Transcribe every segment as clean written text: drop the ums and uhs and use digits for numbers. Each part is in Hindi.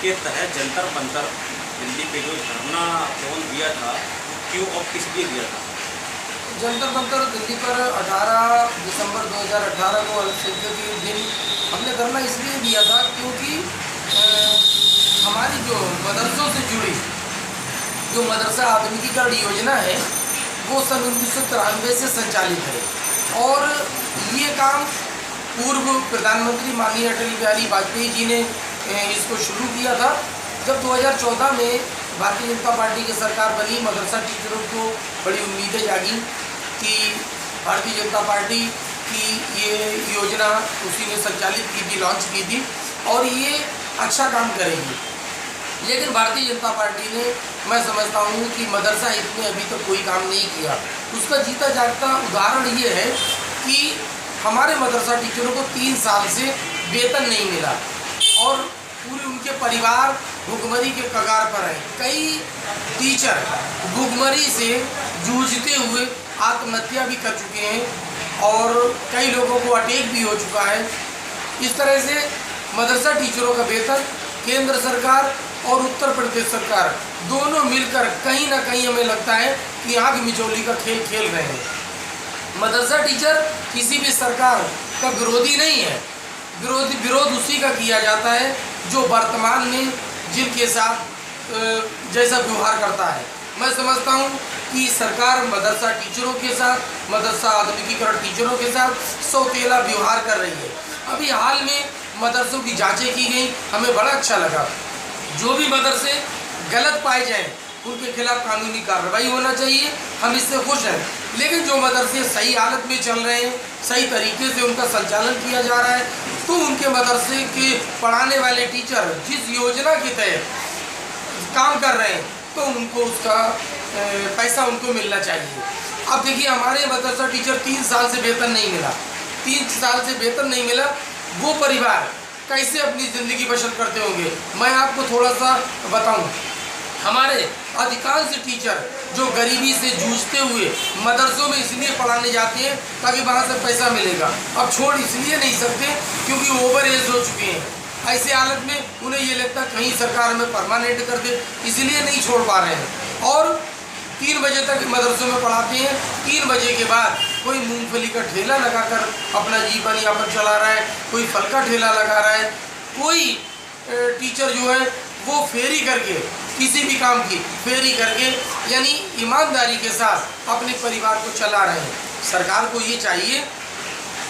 के तहत जंतर मंतर दिल्ली पे जो धरना कौन दिया था, क्यों और किस लिए दिया था? जंतर मंतर दिल्ली पर 18 दिसंबर 2018 को अल्पसंख्यक के दिन हमने धरना इसलिए दिया था क्योंकि हमारी जो मदरसों से जुड़ी जो मदरसा आधुनिकीकरण योजना है वो सन 1993 से संचालित है और ये काम पूर्व प्रधानमंत्री माननीय अटल बिहारी वाजपेयी जी ने इसको शुरू किया था। जब 2014 में भारतीय जनता पार्टी की सरकार बनी, मदरसा टीचरों को बड़ी उम्मीदें जागी कि भारतीय जनता पार्टी की ये योजना उसी ने संचालित की थी, लॉन्च की थी और ये अच्छा काम करेगी। लेकिन भारतीय जनता पार्टी ने, मैं समझता हूँ कि मदरसा हित में अभी तक कोई काम नहीं किया। उसका जीता जागता उदाहरण ये है कि हमारे मदरसा टीचरों को 3 साल से वेतन नहीं मिला और पूरे उनके परिवार भुखमरी के कगार पर है। कई टीचर भुखमरी से जूझते हुए आत्महत्या भी कर चुके हैं और कई लोगों को अटैक भी हो चुका है। इस तरह से मदरसा टीचरों का वेतन केंद्र सरकार और उत्तर प्रदेश सरकार दोनों मिलकर कहीं ना कहीं हमें लगता है कि आग मिचौली का खेल खेल रहे हैं। मदरसा टीचर किसी भी सरकार का विरोधी नहीं है, विरोध उसी का किया जाता है जो वर्तमान में जिनके साथ जैसा व्यवहार करता है। मैं समझता हूँ कि सरकार मदरसा टीचरों के साथ, मदरसा आधुनिकीकरण टीचरों के साथ सौतेला व्यवहार कर रही है। अभी हाल में मदरसों की जांचें की गई, हमें बड़ा अच्छा लगा। जो भी मदरसे गलत पाए जाएं उनके खिलाफ कानूनी कार्रवाई होना चाहिए, हम इससे खुश हैं। लेकिन जो मदरसे सही हालत में चल रहे हैं, सही तरीके से उनका संचालन किया जा रहा है, तो उनके मदरसे के पढ़ाने वाले टीचर जिस योजना के तहत काम कर रहे हैं तो उनको उसका पैसा उनको मिलना चाहिए। अब देखिए, हमारे मदरसा टीचर 3 साल से वेतन नहीं मिला, 3 साल से वेतन नहीं मिला, वो परिवार कैसे अपनी ज़िंदगी बसर करते होंगे। मैं आपको थोड़ा सा बताऊं, हमारे अधिकांश टीचर जो गरीबी से जूझते हुए मदरसों में इसलिए पढ़ाने जाते हैं ताकि वहाँ से पैसा मिलेगा। अब छोड़ इसलिए नहीं सकते क्योंकि ओवर एज हो चुके हैं। ऐसे हालत में उन्हें ये लगता कहीं सरकार हमें परमानेंट कर दे, इसलिए नहीं छोड़ पा रहे हैं और 3 बजे तक मदरसों में पढ़ाते हैं। 3 बजे के बाद कोई मूंगफली का ठेला लगाकर अपना जीवन यापन चला रहा है, कोई फल का ठेला लगा रहा है, कोई टीचर जो है वो फेरी करके, किसी भी काम की फेरी करके, यानी ईमानदारी के साथ अपने परिवार को चला रहे हैं। सरकार को ये चाहिए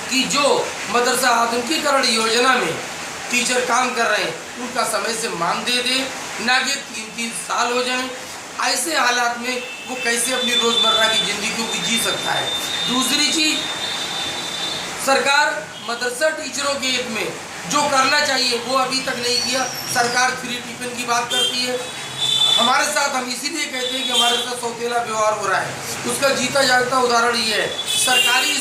कि जो मदरसा आधुनिकीकरण योजना में टीचर काम कर रहे हैं उनका समय से मान दे दे, ना कि 3-3 साल हो जाएं। ऐसे हालात में वो कैसे अपनी रोज़मर्रा की ज़िंदगी को जी सकता है। दूसरी चीज़, सरकार मदरसा टीचरों के हित में जो करना चाहिए वो अभी तक नहीं किया। सरकार फ्री टिफिन की बात करती है हमारे साथ, हम इसीलिए कहते हैं कि हमारे साथ सौतेला व्यवहार हो रहा है। उसका जीता जागता उदाहरण ये है, सरकारी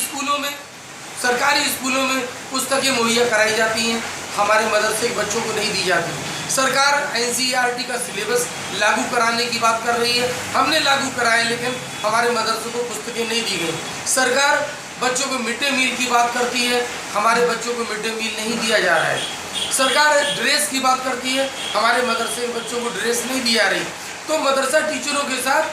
स्कूलों में पुस्तकें मुहैया कराई जाती हैं, हमारे मदरसे के बच्चों को नहीं दी जाती। सरकार NCERT का सिलेबस लागू कराने की बात कर रही है, हमने लागू कराया लेकिन हमारे मदरसों को पुस्तकें नहीं दी गई। सरकार बच्चों को मिड डे मील की बात करती है, हमारे बच्चों को मिड डे मील नहीं दिया जा रहा है। सरकार ड्रेस की बात करती है, हमारे मदरसे के बच्चों को ड्रेस नहीं दी जा रही। तो मदरसा टीचरों के साथ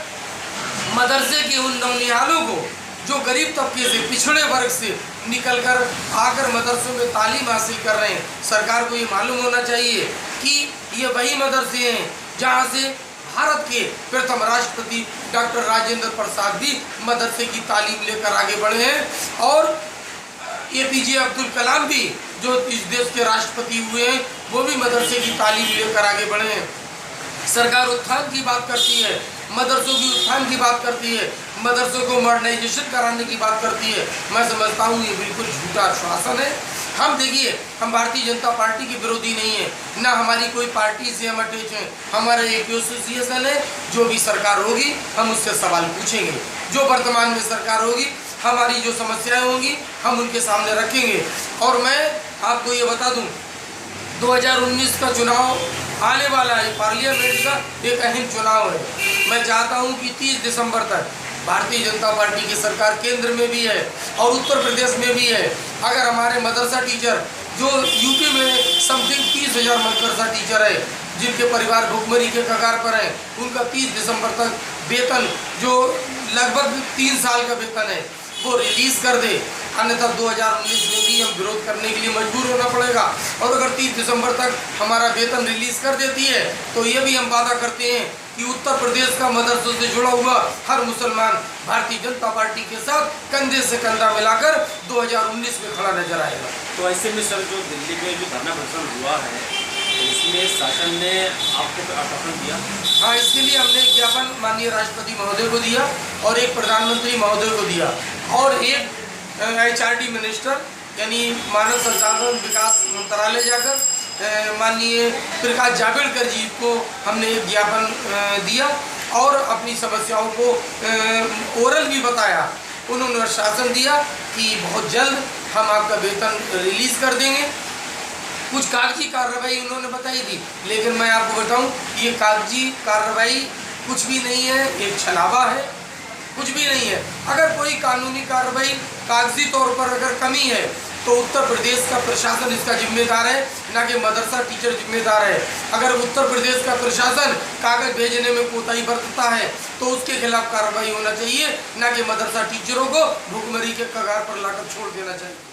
मदरसे के उन नौनिहालों को जो गरीब तबके से, पिछड़े वर्ग से निकलकर आकर मदरसों में तालीम हासिल कर रहे हैं, सरकार को ये मालूम होना चाहिए कि ये वही मदरसे हैं जहाँ से भारत के प्रथम राष्ट्रपति डॉक्टर राजेंद्र प्रसाद भी मदरसे की तालीम लेकर आगे बढ़े हैं और APJ अब्दुल कलाम भी जो इस देश के राष्ट्रपति हुए हैं वो भी मदरसे की तालीम लेकर आगे बढ़े हैं। सरकार उत्थान की बात करती है, मदरसों की उत्थान की बात करती है, मदरसों को मॉडर्नाइजेशन कराने की बात करती है। मैं समझता हूँ ये बिल्कुल झूठा आश्वासन है। हम देखिए, हम भारतीय जनता पार्टी के विरोधी नहीं है, ना हमारी कोई पार्टी से हम अटैच हैं। हमारा एक एसोसिएशन है, जो भी सरकार होगी हम उससे सवाल पूछेंगे। जो वर्तमान में सरकार होगी, हमारी जो समस्याएं होंगी हम उनके सामने रखेंगे। और मैं आपको ये बता दूं, 2019 का चुनाव आने वाला है, पार्लियामेंट का एक अहम चुनाव है। मैं चाहता हूं कि 30 दिसंबर तक भारतीय जनता पार्टी की सरकार केंद्र में भी है और उत्तर प्रदेश में भी है। अगर हमारे मदरसा टीचर जो यूपी में समथिंग 30,000 मदरसा टीचर है जिनके परिवार भुखमरी के कगार पर हैं, उनका 30 दिसंबर तक वेतन जो लगभग 3 साल का वेतन है वो रिलीज कर दे, अन्यथा 2019 में भी हम विरोध करने के लिए मजबूर होना पड़ेगा। और अगर 30 दिसंबर तक हमारा वेतन रिलीज कर देती है तो ये भी हम वादा करते हैं कि उत्तर प्रदेश का मदरसों से जुड़ा हुआ हर मुसलमान भारतीय जनता पार्टी के साथ कंधे से कंधा मिलाकर 2019 में खड़ा नजर आएगा। तो ऐसे में सर जो दिल्ली में जो धरना प्रदर्शन हुआ है तो उसमें शासन ने आपको आश्वासन दिया? हाँ, इसके लिए हमने एक ज्ञापन माननीय राष्ट्रपति महोदय को दिया और एक प्रधानमंत्री महोदय को दिया और एक HRD मिनिस्टर यानी मानव संसाधन विकास मंत्रालय जाकर माननीय प्रकाश जावड़ेकर जी को हमने एक ज्ञापन दिया और अपनी समस्याओं को ओरल भी बताया। उन्होंने आश्वासन दिया कि बहुत जल्द हम आपका वेतन रिलीज कर देंगे। कुछ कागजी कार्रवाई उन्होंने बताई थी, लेकिन मैं आपको बताऊं ये कागजी कार्रवाई कुछ भी नहीं है, एक छलावा है, कुछ भी नहीं है। अगर कोई कानूनी कार्रवाई कागजी तौर पर अगर कमी है तो उत्तर प्रदेश का प्रशासन इसका जिम्मेदार है, ना कि मदरसा टीचर जिम्मेदार है। अगर उत्तर प्रदेश का प्रशासन कागज भेजने में कोताही बरतता है तो उसके खिलाफ कार्रवाई होना चाहिए, ना कि मदरसा टीचरों को भुखमरी के कगार पर लाकर छोड़ देना चाहिए।